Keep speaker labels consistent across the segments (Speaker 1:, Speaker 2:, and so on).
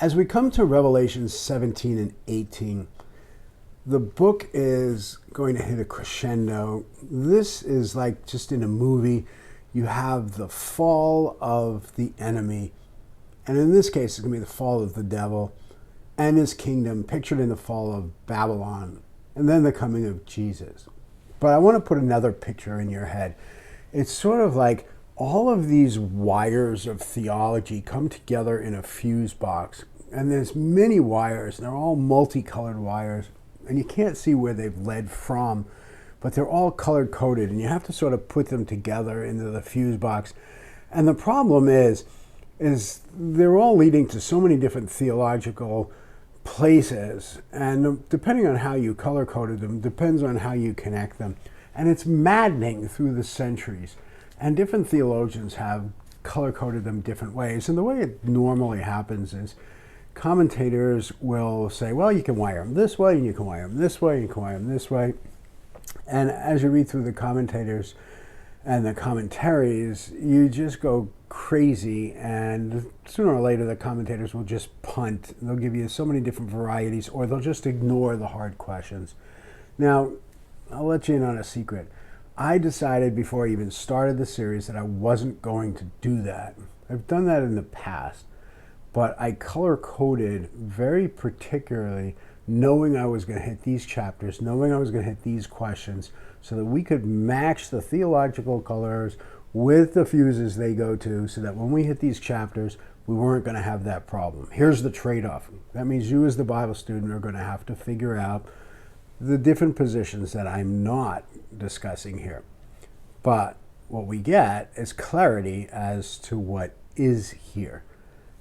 Speaker 1: As we come to Revelation 17 and 18, the book is going to hit a crescendo. This is like just in a movie. You have the fall of the enemy, and in this case, it's going to be the fall of the devil and his kingdom, pictured in the fall of Babylon, and then the coming of Jesus. But I want to put another picture in your head. It's sort of like all of these wires of theology come together in a fuse box, and there's many wires, and they're all multicolored wires, and you can't see where they've led from, but they're all color-coded, and you have to sort of put them together into the fuse box. And the problem is they're all leading to so many different theological places, and depending on how you color-coded them, depends on how you connect them. And it's maddening through the centuries. And different theologians have color-coded them different ways. And the way it normally happens is commentators will say, well, you can wire them this way, and you can wire them this way, and you can wire them this way. And as you read through the commentators and the commentaries, you just go crazy, and sooner or later the commentators will just punt. They'll give you so many different varieties, or they'll just ignore the hard questions. Now, I'll let you in on a secret. I decided before I even started the series that I wasn't going to do that. I've done that in the past, but I color-coded very particularly, knowing I was going to hit these chapters, knowing I was going to hit these questions, so that we could match the theological colors with the fuses they go to, so that when we hit these chapters, we weren't going to have that problem. Here's the trade-off. That means you as the Bible student are going to have to figure out the different positions that I'm not discussing here. But what we get is clarity as to what is here.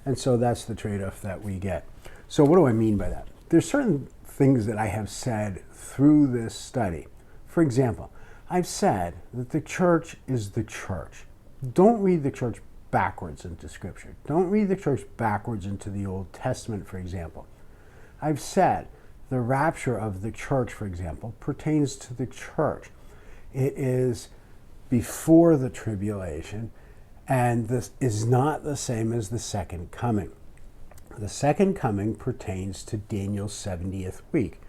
Speaker 1: And so that's the trade-off that we get. So what do I mean by that? There's certain things that I have said through this study. For example, I've said that the church is the church. Don't read the church backwards into Scripture. Don't read the church backwards into the Old Testament, for example. I've said the rapture of the church, for example, pertains to the church. It is before the tribulation, and this is not the same as the second coming. The second coming pertains to Daniel's 70th week.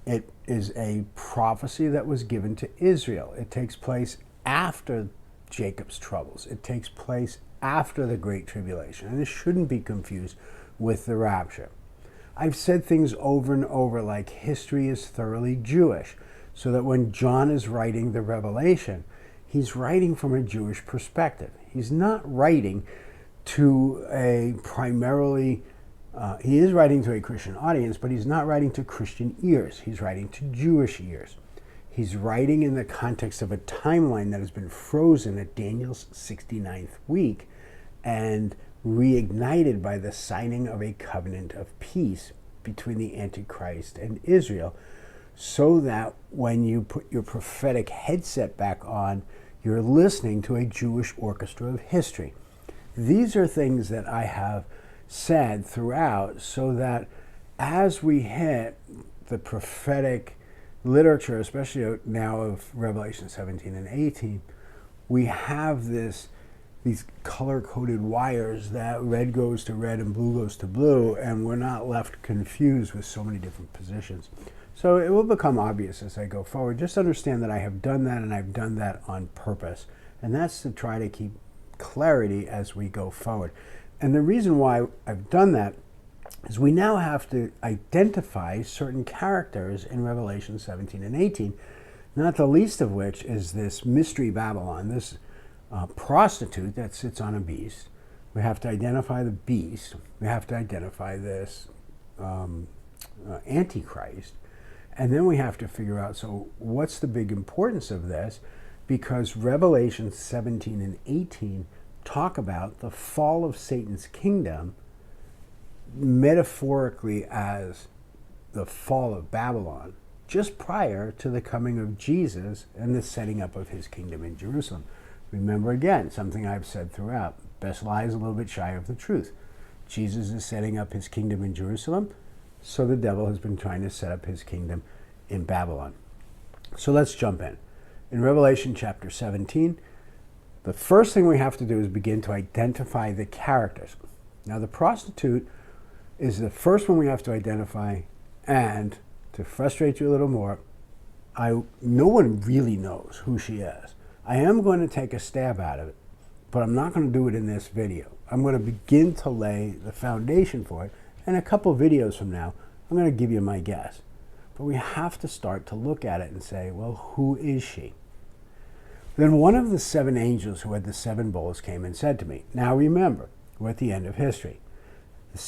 Speaker 1: It is a prophecy that was given to Israel. It takes place after Jacob's troubles. It takes place after the Great Tribulation, and it shouldn't be confused with the rapture. I've said things over and over like history is thoroughly Jewish, so that when John is writing the Revelation, he's writing from a Jewish perspective. He's not writing to a primarily he is writing to a Christian audience, but he's not writing to Christian ears. He's writing to Jewish ears. He's writing in the context of a timeline that has been frozen at Daniel's 69th week and reignited by the signing of a covenant of peace between the Antichrist and Israel, so that when you put your prophetic headset back on, you're listening to a Jewish orchestra of history. These are things that I have said throughout, so that as we hit the prophetic literature, especially now of Revelation 17 and 18, we have these color-coded wires that red goes to red and blue goes to blue, and we're not left confused with so many different positions. So it will become obvious as I go forward. Just understand that I have done that, and I've done that on purpose, and that's to try to keep clarity as we go forward. And the reason why I've done that is we now have to identify certain characters in Revelation 17 and 18, not the least of which is this mystery Babylon, this prostitute that sits on a beast. We have to identify the beast. We have to identify this Antichrist. And then we have to figure out, so what's the big importance of this? Because Revelation 17 and 18 talk about the fall of Satan's kingdom metaphorically as the fall of Babylon, just prior to the coming of Jesus and the setting up of his kingdom in Jerusalem. Remember again, something I've said throughout, best lie is a little bit shy of the truth. Jesus is setting up his kingdom in Jerusalem, so the devil has been trying to set up his kingdom in Babylon. So let's jump in. In Revelation chapter 17, the first thing we have to do is begin to identify the characters. Now, the prostitute is the first one we have to identify. And to frustrate you a little more, no one really knows who she is. I am going to take a stab at it, but I'm not going to do it in this video. I'm going to begin to lay the foundation for it, and a couple videos from now, I'm going to give you my guess. But we have to start to look at it and say, well, who is she? Then one of the 7 angels who had the 7 bowls came and said to me, now remember, we're at the end of history. The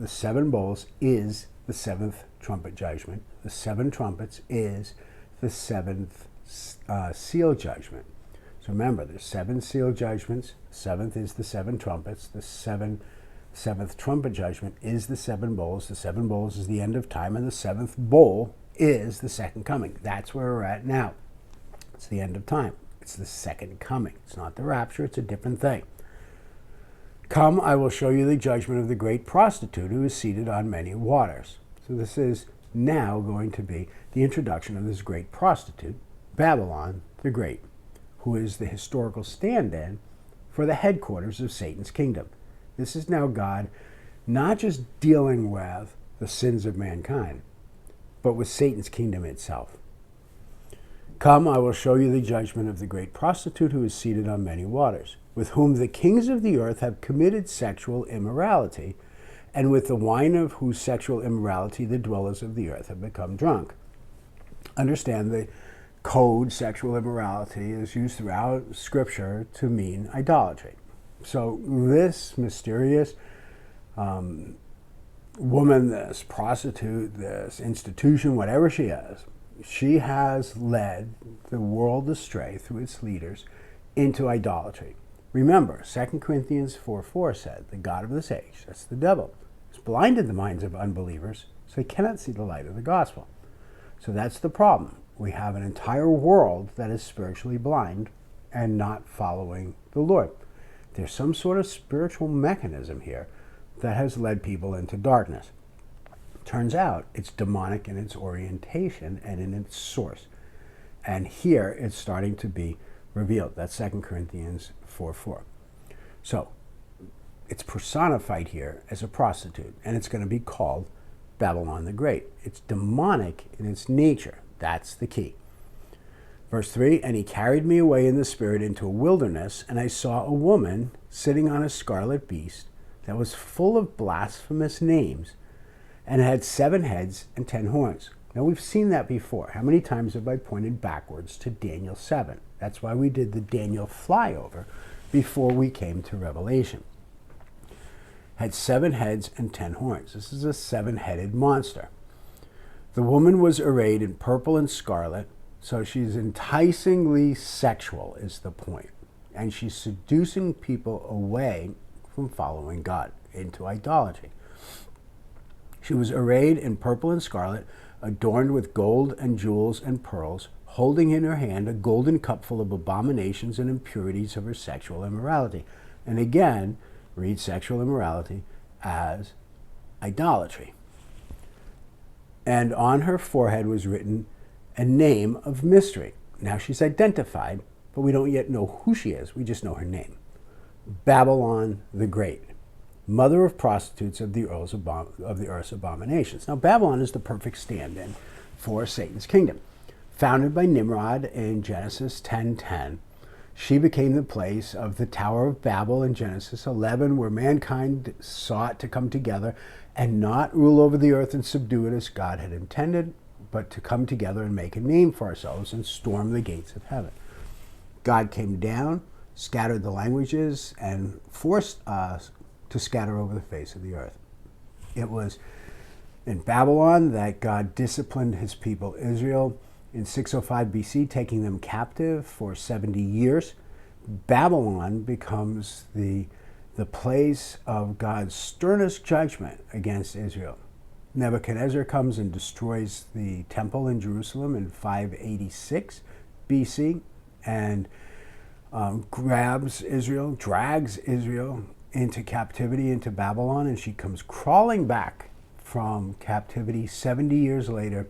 Speaker 1: seven bowls is the 7th trumpet judgment. The 7 trumpets is the 7th seal judgment. So remember, there's 7 seal judgments. 7th is the 7 trumpets. The 7th trumpet judgment is the 7 bowls. The 7 bowls is the end of time, and the 7th bowl is the second coming. That's where we're at now. It's the end of time. It's the second coming. It's not the rapture. It's a different thing. Come, I will show you the judgment of the great prostitute who is seated on many waters. So this is now going to be the introduction of this great prostitute, Babylon the Great, who is the historical stand-in for the headquarters of Satan's kingdom. This is now God not just dealing with the sins of mankind, but with Satan's kingdom itself. Come, I will show you the judgment of the great prostitute who is seated on many waters, with whom the kings of the earth have committed sexual immorality, and with the wine of whose sexual immorality the dwellers of the earth have become drunk. Understand the code sexual immorality is used throughout Scripture to mean idolatry. So this mysterious woman, this prostitute, this institution, whatever she is, she has led the world astray through its leaders into idolatry. Remember, 2 Corinthians 4:4 said, the God of this age, that's the devil, has blinded the minds of unbelievers so they cannot see the light of the gospel. So that's the problem. We have an entire world that is spiritually blind and not following the Lord. There's some sort of spiritual mechanism here that has led people into darkness. Turns out it's demonic in its orientation and in its source. And here it's starting to be revealed. That's 2 Corinthians 4:4. So it's personified here as a prostitute, and it's going to be called Babylon the Great. It's demonic in its nature. That's the key. Verse 3, and he carried me away in the spirit into a wilderness, and I saw a woman sitting on a scarlet beast that was full of blasphemous names, and had 7 heads and 10 horns. Now we've seen that before. How many times have I pointed backwards to Daniel 7? That's why we did the Daniel flyover before we came to Revelation. Had 7 heads and 10 horns. This is a 7-headed monster. The woman was arrayed in purple and scarlet, so she's enticingly sexual is the point. And she's seducing people away from following God into idolatry. She was arrayed in purple and scarlet, adorned with gold and jewels and pearls, holding in her hand a golden cup full of abominations and impurities of her sexual immorality. And again, read sexual immorality as idolatry. And on her forehead was written a name of mystery. Now she's identified, but we don't yet know who she is. We just know her name. Babylon the Great, mother of prostitutes of the earth's abominations. Now Babylon is the perfect stand-in for Satan's kingdom. Founded by Nimrod in Genesis 10:10, she became the place of the Tower of Babel in Genesis 11, where mankind sought to come together and not rule over the earth and subdue it as God had intended, but to come together and make a name for ourselves and storm the gates of heaven. God came down, scattered the languages, and forced us to scatter over the face of the earth. It was in Babylon that God disciplined his people Israel in 605 BC, taking them captive for 70 years. Babylon becomes the place of God's sternest judgment against Israel. Nebuchadnezzar comes and destroys the temple in Jerusalem in 586 BC and drags Israel into captivity, into Babylon, and she comes crawling back from captivity 70 years later,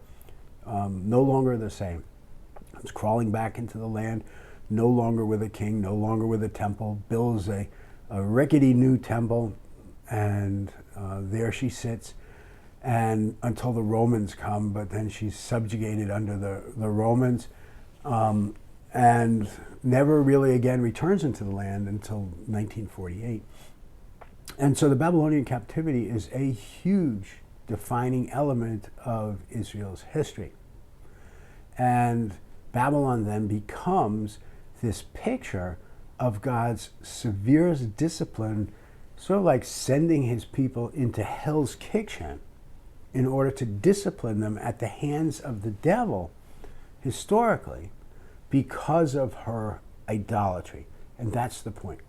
Speaker 1: no longer the same. Comes crawling back into the land, no longer with a king, no longer with a temple, builds a rickety new temple, and there she sits, and until the Romans come, but then she's subjugated under the Romans, and never really again returns into the land until 1948. And so the Babylonian captivity is a huge defining element of Israel's history. And Babylon then becomes this picture of God's severest discipline, sort of like sending his people into hell's kitchen in order to discipline them at the hands of the devil, historically, because of her idolatry. And that's the point.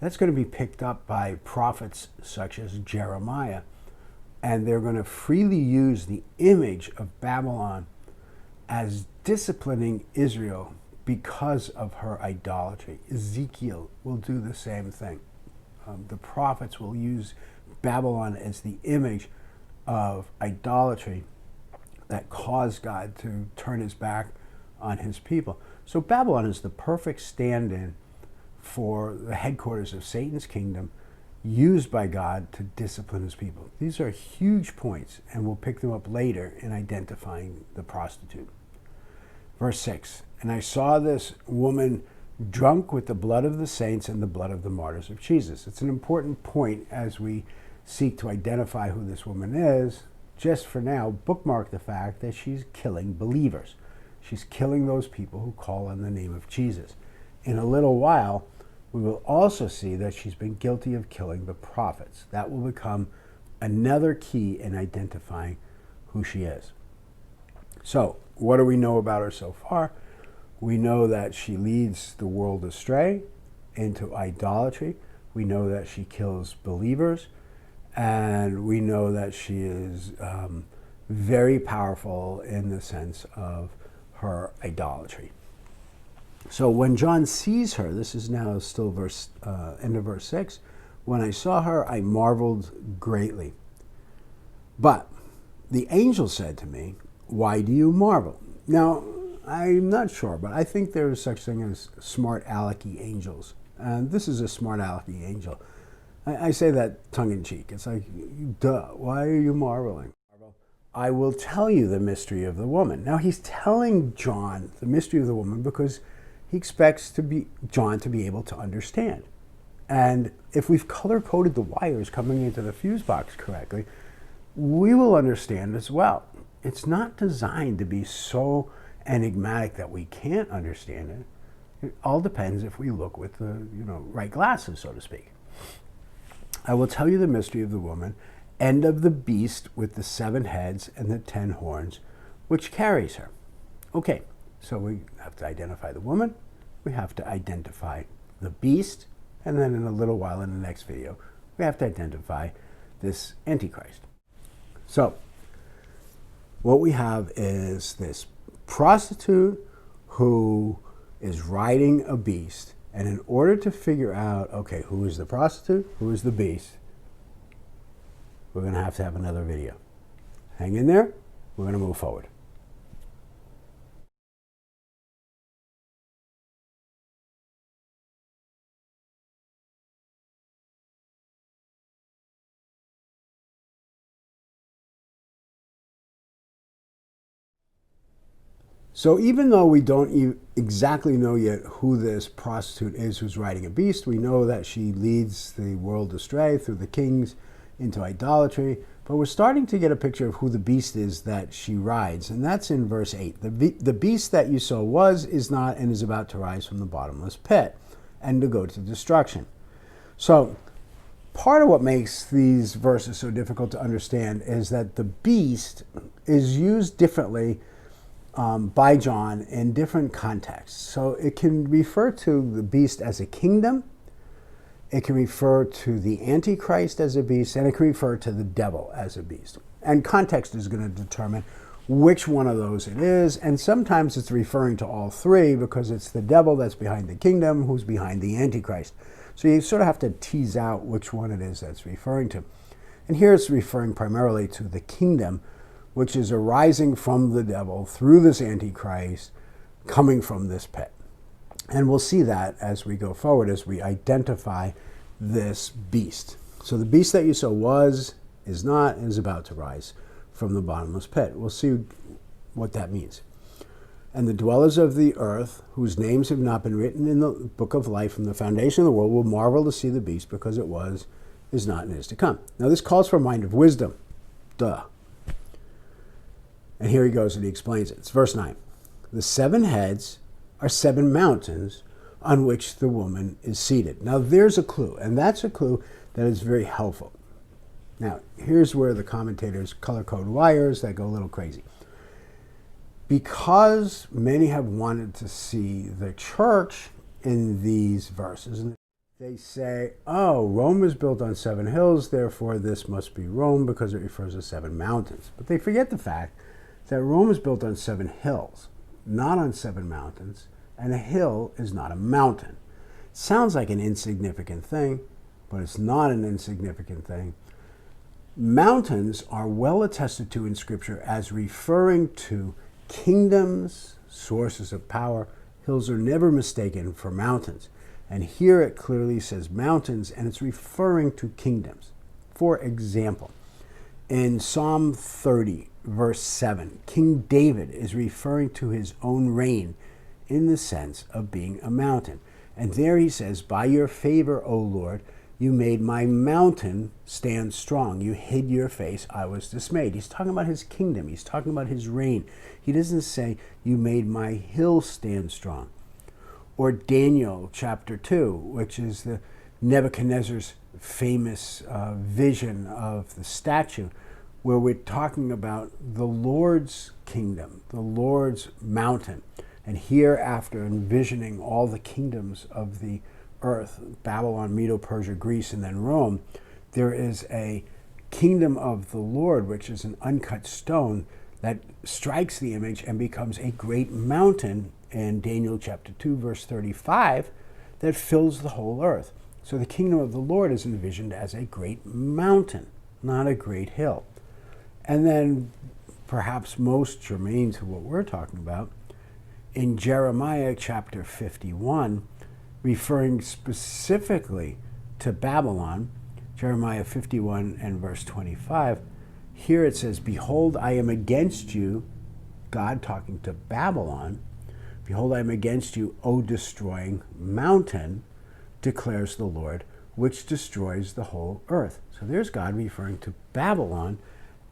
Speaker 1: That's going to be picked up by prophets such as Jeremiah, and they're going to freely use the image of Babylon as disciplining Israel because of her idolatry. Ezekiel will do the same thing. The prophets will use Babylon as the image of idolatry that caused God to turn his back on his people. So Babylon is the perfect stand-in for the headquarters of Satan's kingdom, used by God to discipline his people. These are huge points, and we'll pick them up later in identifying the prostitute. Verse 6, and I saw this woman drunk with the blood of the saints and the blood of the martyrs of Jesus. It's an important point as we seek to identify who this woman is. Just for now, bookmark the fact that she's killing believers. She's killing those people who call on the name of Jesus. In a little while, we will also see that she's been guilty of killing the prophets. That will become another key in identifying who she is. So, what do we know about her so far? We know that she leads the world astray into idolatry. We know that she kills believers. And we know that she is very powerful in the sense of her idolatry. So when John sees her, this is now still end of verse 6, when I saw her, I marveled greatly. But the angel said to me, why do you marvel? Now, I'm not sure, but I think there is such thing as smart alecky angels. And this is a smart alecky angel. I say that tongue-in-cheek. It's like, duh, why are you marveling? I will tell you the mystery of the woman. Now, he's telling John the mystery of the woman because he expects John to be able to understand. And if we've color-coded the wires coming into the fuse box correctly, we will understand as well. It's not designed to be so enigmatic that we can't understand it. It all depends if we look with the right glasses, so to speak. I will tell you the mystery of the woman and of the beast with the 7 heads and the 10 horns, which carries her. Okay, so we have to identify the woman, we have to identify the beast, and then in a little while in the next video, we have to identify this Antichrist. So, what we have is this prostitute who is riding a beast. And in order to figure out, okay, who is the prostitute, who is the beast, we're going to have another video. Hang in there. We're going to move forward. So even though we don't exactly know yet who this prostitute is who's riding a beast, we know that she leads the world astray through the kings into idolatry, but we're starting to get a picture of who the beast is that she rides, and that's in verse 8. The beast that you saw was, is not, and is about to rise from the bottomless pit, and to go to destruction. So part of what makes these verses so difficult to understand is that the beast is used differently by John in different contexts. So it can refer to the beast as a kingdom, it can refer to the Antichrist as a beast, and it can refer to the devil as a beast. And context is going to determine which one of those it is, and sometimes it's referring to all three because it's the devil that's behind the kingdom who's behind the Antichrist. So you sort of have to tease out which one it is that's referring to. And here it's referring primarily to the kingdom, which is arising from the devil through this Antichrist, coming from this pit. And we'll see that as we go forward, as we identify this beast. So the beast that you saw was, is not, is about to rise from the bottomless pit. We'll see what that means. And the dwellers of the earth, whose names have not been written in the book of life from the foundation of the world, will marvel to see the beast, because it was, is not, and is to come. Now this calls for a mind of wisdom. Duh. And here he goes and he explains it. It's verse 9. The 7 heads are 7 mountains on which the woman is seated. Now there's a clue, and that's a clue that is very helpful. Now here's where the commentators color code wires that go a little crazy. Because many have wanted to see the church in these verses, they say, oh, Rome is built on 7 hills, therefore this must be Rome because it refers to 7 mountains. But they forget the fact that Rome is built on 7 hills, not on 7 mountains, and a hill is not a mountain. It sounds like an insignificant thing, but it's not an insignificant thing. Mountains are well attested to in Scripture as referring to kingdoms, sources of power. Hills are never mistaken for mountains. And here it clearly says mountains, and it's referring to kingdoms. For example, in Psalm 30, verse 7, King David is referring to his own reign in the sense of being a mountain. And there he says, by your favor, O Lord, you made my mountain stand strong. You hid your face, I was dismayed. He's talking about his kingdom. He's talking about his reign. He doesn't say, you made my hill stand strong. Or Daniel chapter 2, which is the Nebuchadnezzar's famous vision of the statue, where we're talking about the Lord's kingdom, the Lord's mountain. And here, after envisioning all the kingdoms of the earth, Babylon, Medo-Persia, Greece, and then Rome, there is a kingdom of the Lord, which is an uncut stone that strikes the image and becomes a great mountain in Daniel chapter 2, verse 35, that fills the whole earth. So the kingdom of the Lord is envisioned as a great mountain, not a great hill. And then, perhaps most germane to what we're talking about, in Jeremiah chapter 51, referring specifically to Babylon, Jeremiah 51 and verse 25, here it says, behold, I am against you, God talking to Babylon, behold, I am against you, O destroying mountain, declares the Lord, which destroys the whole earth. So there's God referring to Babylon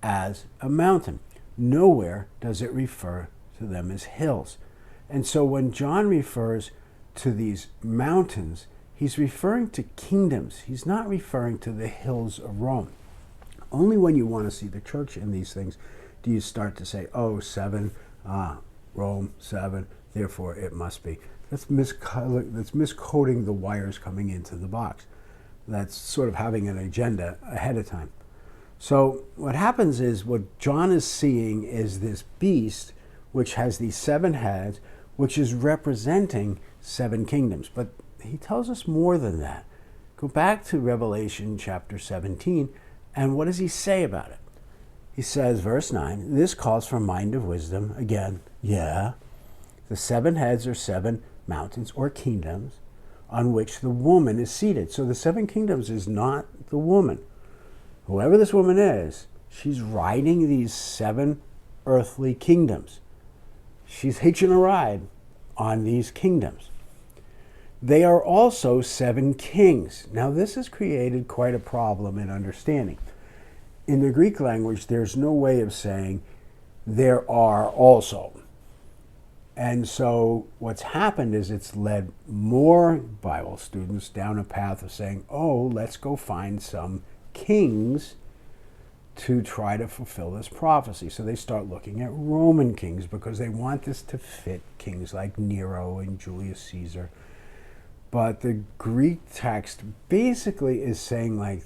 Speaker 1: as a mountain. Nowhere does it refer to them as hills. And so when John refers to these mountains, he's referring to kingdoms. He's not referring to the hills of Rome. Only when you want to see the church in these things do you start to say, oh, 7, Rome, 7, therefore it must be. That's miscoding the wires coming into the box. That's sort of having an agenda ahead of time. So what happens is, what John is seeing is this beast, which has these 7 heads, which is representing 7 kingdoms. But he tells us more than that. Go back to Revelation chapter 17, and what does he say about it? He says, verse 9, this calls for a mind of wisdom. Again, yeah. The 7 heads are 7 mountains or kingdoms on which the woman is seated. So the 7 kingdoms is not the woman. Whoever this woman is, she's riding these 7 earthly kingdoms. She's hitching a ride on these kingdoms. They are also 7 kings. Now this has created quite a problem in understanding. In the Greek language, there's no way of saying there are also. And so what's happened is it's led more Bible students down a path of saying, oh, let's go find some kings to try to fulfill this prophecy. So they start looking at Roman kings because they want this to fit kings like Nero and Julius Caesar. But the Greek text basically is saying like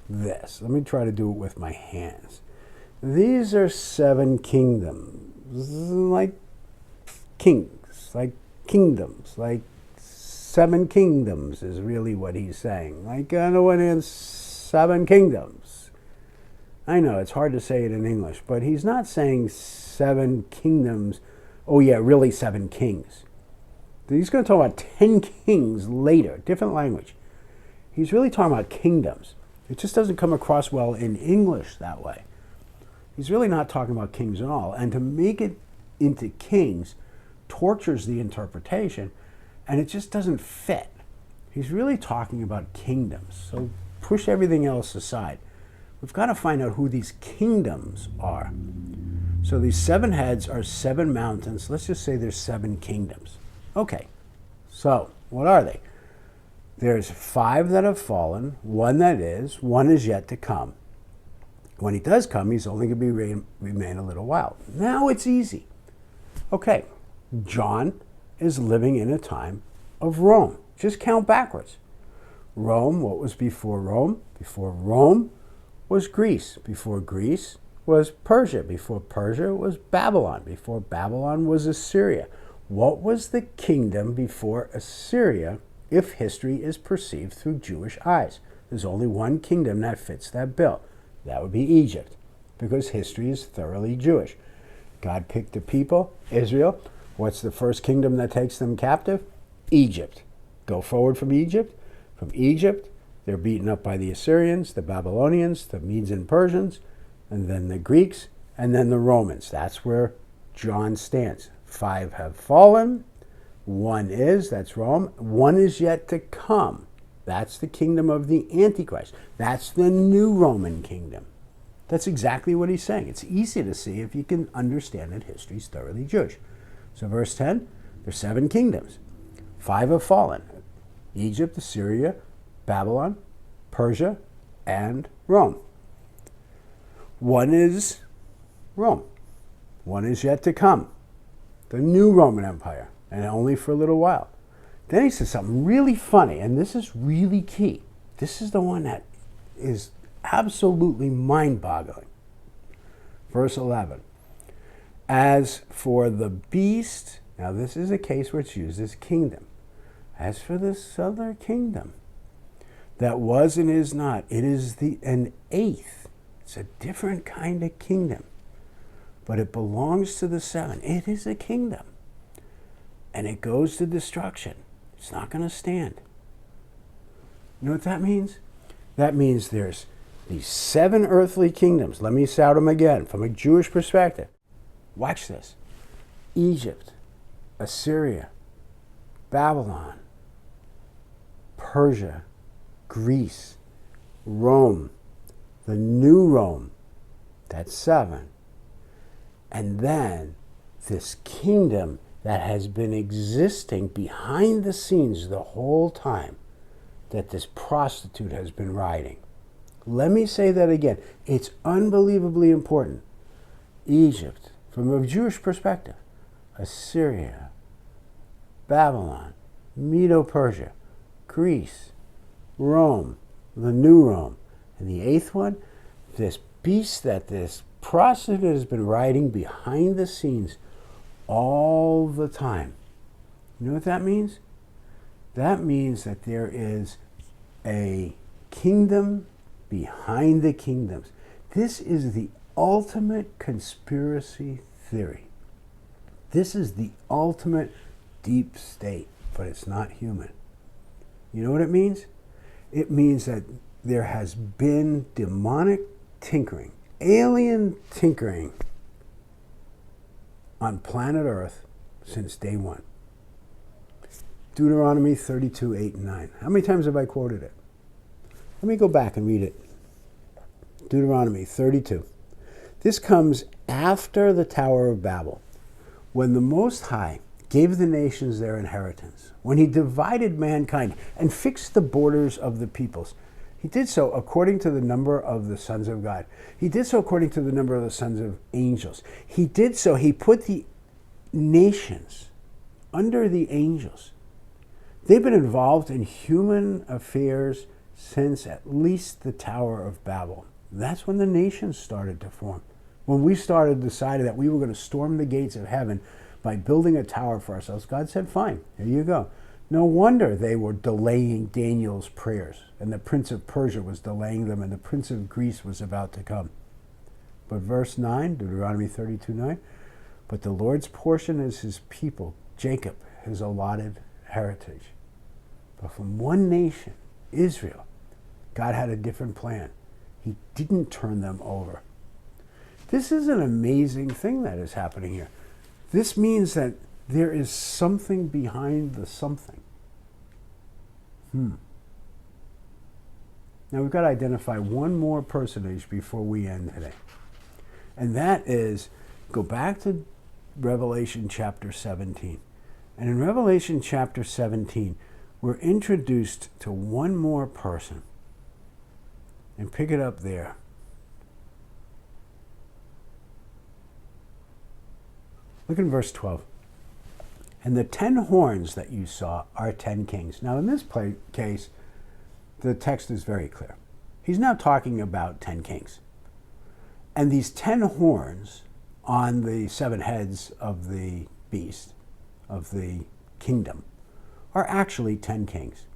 Speaker 1: this. Let me try to do it with my hands. These are 7 kingdoms, like kings, like kingdoms, like 7 kingdoms is really what he's saying. Like, I know what is 7 kingdoms. I know, it's hard to say it in English, but he's not saying 7 kingdoms. Oh yeah, really 7 kings. He's going to talk about 10 kings later, different language. He's really talking about kingdoms. It just doesn't come across well in English that way. He's really not talking about kings at all. And to make it into kings tortures the interpretation, and it just doesn't fit. He's really talking about kingdoms. So push everything else aside. We've got to find out who these kingdoms are. So these 7 heads are 7 mountains. Let's just say there's 7 kingdoms. Okay, so what are they? There's 5 that have fallen, 1 that is, 1 is yet to come. When he does come, he's only going to remain a little while. Now it's easy. Okay, John is living in a time of Rome. Just count backwards. Rome, what was before Rome? Before Rome was Greece. Before Greece was Persia. Before Persia was Babylon. Before Babylon was Assyria. What was the kingdom before Assyria if history is perceived through Jewish eyes? There's only one kingdom that fits that bill. That would be Egypt, because history is thoroughly Jewish. God picked a people, Israel. What's the first kingdom that takes them captive? Egypt. Go forward from Egypt. From Egypt, they're beaten up by the Assyrians, the Babylonians, the Medes and Persians, and then the Greeks, and then the Romans. That's where John stands. 5 have fallen. 1 is, that's Rome. 1 is yet to come. That's the kingdom of the Antichrist. That's the new Roman kingdom. That's exactly what he's saying. It's easy to see if you can understand that history is thoroughly Jewish. So verse 10, there's 7 kingdoms. 5 have fallen. Egypt, Assyria, Babylon, Persia, and Rome. 1 is Rome. 1 is yet to come. The new Roman Empire, and only for a little while. Then he says something really funny, and this is really key. This is the one that is absolutely mind-boggling. Verse 11. As for the beast, now this is a case where it's used as kingdom. As for this other kingdom that was and is not, it is an 8th. It's a different kind of kingdom. But it belongs to the 7. It is a kingdom. And it goes to destruction. It's not going to stand. You know what that means? That means there's these 7 earthly kingdoms. Let me sound them again from a Jewish perspective. Watch this. Egypt, Assyria, Babylon, Persia, Greece, Rome, the new Rome. That's 7. And then this kingdom that has been existing behind the scenes the whole time that this prostitute has been riding. Let me say that again. It's unbelievably important. Egypt, from a Jewish perspective, Assyria, Babylon, Medo-Persia, Greece, Rome, the new Rome. And the 8th one, this beast that this prostitute has been riding behind the scenes all the time. You know what that means? That means that there is a kingdom behind the kingdoms. This is the ultimate conspiracy theory. This is the ultimate deep state, but it's not human. You know what it means? It means that there has been demonic tinkering, alien tinkering on planet Earth since day 1. Deuteronomy 32, 8 and 9. How many times have I quoted it? Let me go back and read it. Deuteronomy 32. This comes after the Tower of Babel, when the Most High gave the nations their inheritance, when he divided mankind and fixed the borders of the peoples. He did so according to the number of the sons of God. He did so according to the number of the sons of angels. He did so, he put the nations under the angels. They've been involved in human affairs since at least the Tower of Babel. That's when the nations started to form. When we decided that we were going to storm the gates of heaven by building a tower for ourselves, God said, fine, here you go. No wonder they were delaying Daniel's prayers, and the prince of Persia was delaying them, and the prince of Greece was about to come. But verse 9, Deuteronomy 32, 9, but the Lord's portion is his people, Jacob, his allotted heritage. But from one nation, Israel, God had a different plan. He didn't turn them over. This is an amazing thing that is happening here. This means that there is something behind the something. Now we've got to identify one more personage before we end today. And that is, go back to Revelation chapter 17. And in Revelation chapter 17, we're introduced to one more person. And pick it up there. Look in verse 12. And the 10 horns that you saw are 10 kings. Now, in this case, the text is very clear. He's now talking about 10 kings. And these 10 horns on the 7 heads of the beast, of the kingdom, are actually 10 kings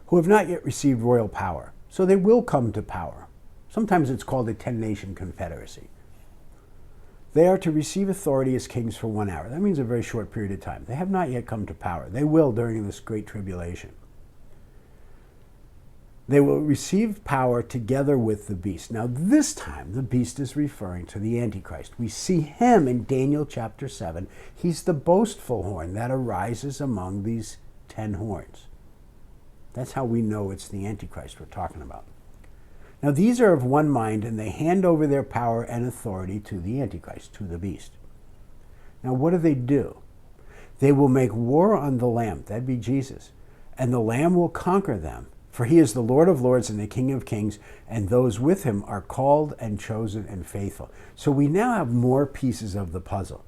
Speaker 1: who have not yet received royal power. So they will come to power. Sometimes it's called a 10-nation confederacy. They are to receive authority as kings for 1 hour. That means a very short period of time. They have not yet come to power. They will during this great tribulation. They will receive power together with the beast. Now this time, the beast is referring to the Antichrist. We see him in Daniel chapter 7. He's the boastful horn that arises among these 10 horns. That's how we know it's the Antichrist we're talking about. Now these are of one mind, and they hand over their power and authority to the Antichrist, to the beast. Now what do? They will make war on the Lamb, that'd be Jesus, and the Lamb will conquer them, for he is the Lord of lords and the King of kings, and those with him are called and chosen and faithful. So we now have more pieces of the puzzle.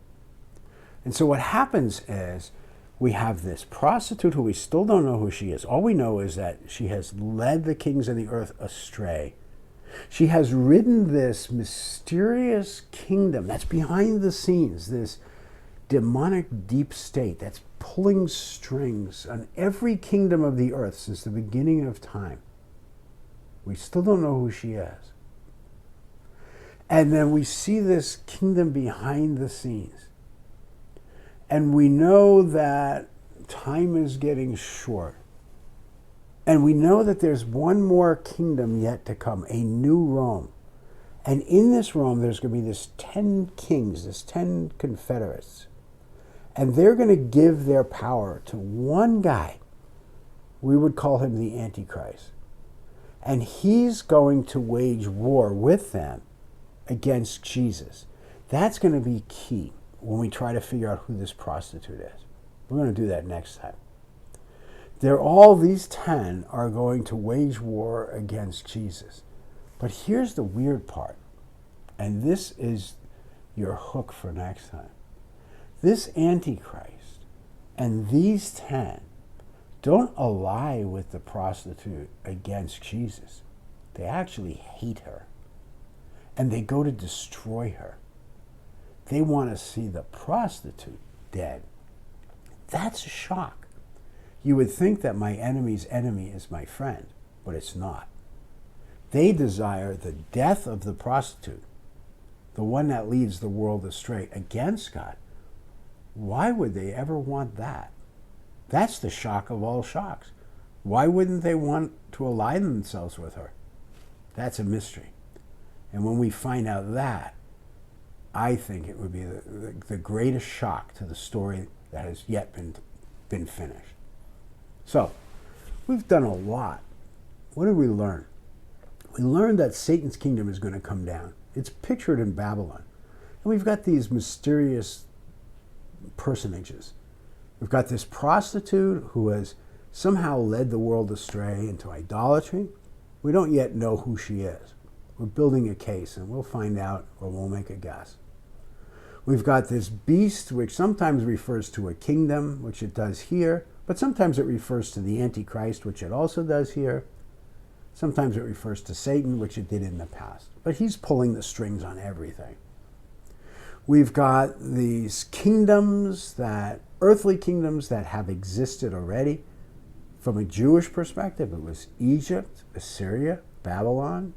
Speaker 1: And so what happens is, we have this prostitute who we still don't know who she is. All we know is that she has led the kings of the earth astray. She has ridden this mysterious kingdom that's behind the scenes, this demonic deep state that's pulling strings on every kingdom of the earth since the beginning of time. We still don't know who she is. And then we see this kingdom behind the scenes. And we know that time is getting short. And we know that there's one more kingdom yet to come, a new Rome. And in this Rome, there's going to be this 10 kings, this 10 confederates. And they're going to give their power to one guy. We would call him the Antichrist. And he's going to wage war with them against Jesus. That's going to be key when we try to figure out who this prostitute is. We're going to do that next time. These 10 are going to wage war against Jesus. But here's the weird part, and this is your hook for next time. This Antichrist and these 10 don't ally with the prostitute against Jesus. They actually hate her, and they go to destroy her. They want to see the prostitute dead. That's a shock. You would think that my enemy's enemy is my friend, but it's not. They desire the death of the prostitute, the one that leads the world astray against God. Why would they ever want that? That's the shock of all shocks. Why wouldn't they want to ally themselves with her? That's a mystery. And when we find out that, I think it would be the greatest shock to the story that has yet been finished. So, we've done a lot. What did we learn? We learned that Satan's kingdom is going to come down. It's pictured in Babylon. And we've got these mysterious personages. We've got this prostitute who has somehow led the world astray into idolatry. We don't yet know who she is. We're building a case, and we'll find out, or we'll make a guess. We've got this beast, which sometimes refers to a kingdom, which it does here, but sometimes it refers to the Antichrist, which it also does here. Sometimes it refers to Satan, which it did in the past. But he's pulling the strings on everything. We've got these kingdoms, earthly kingdoms that have existed already. From a Jewish perspective, it was Egypt, Assyria, Babylon,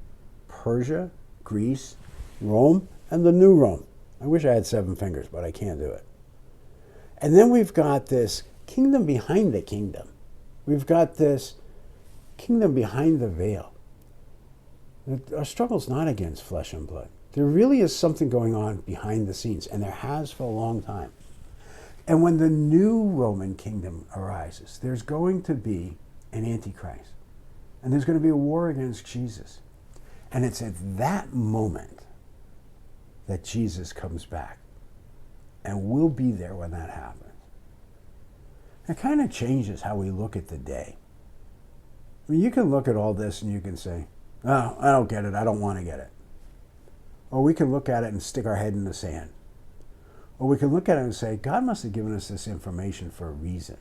Speaker 1: Persia, Greece, Rome, and the New Rome. I wish I had 7 fingers, but I can't do it. And then we've got this kingdom behind the kingdom. We've got this kingdom behind the veil. Our struggle's not against flesh and blood. There really is something going on behind the scenes, and there has for a long time. And when the new Roman kingdom arises, there's going to be an antichrist. And there's going to be a war against Jesus. And it's at that moment that Jesus comes back. And we'll be there when that happens. It kind of changes how we look at the day. I mean, you can look at all this and you can say, oh, I don't get it. I don't want to get it. Or we can look at it and stick our head in the sand. Or we can look at it and say, God must have given us this information for a reason.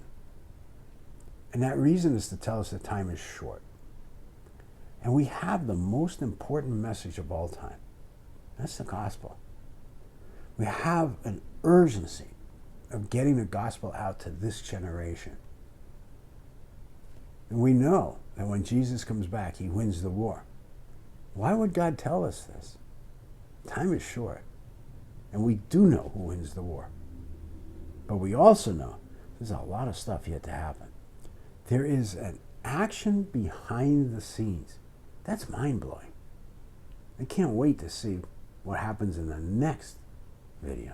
Speaker 1: And that reason is to tell us that time is short. And we have the most important message of all time. That's the gospel. We have an urgency of getting the gospel out to this generation. And we know that when Jesus comes back, he wins the war. Why would God tell us this? Time is short. And we do know who wins the war. But we also know there's a lot of stuff yet to happen. There is an action behind the scenes. That's mind-blowing. I can't wait to see what happens in the next video.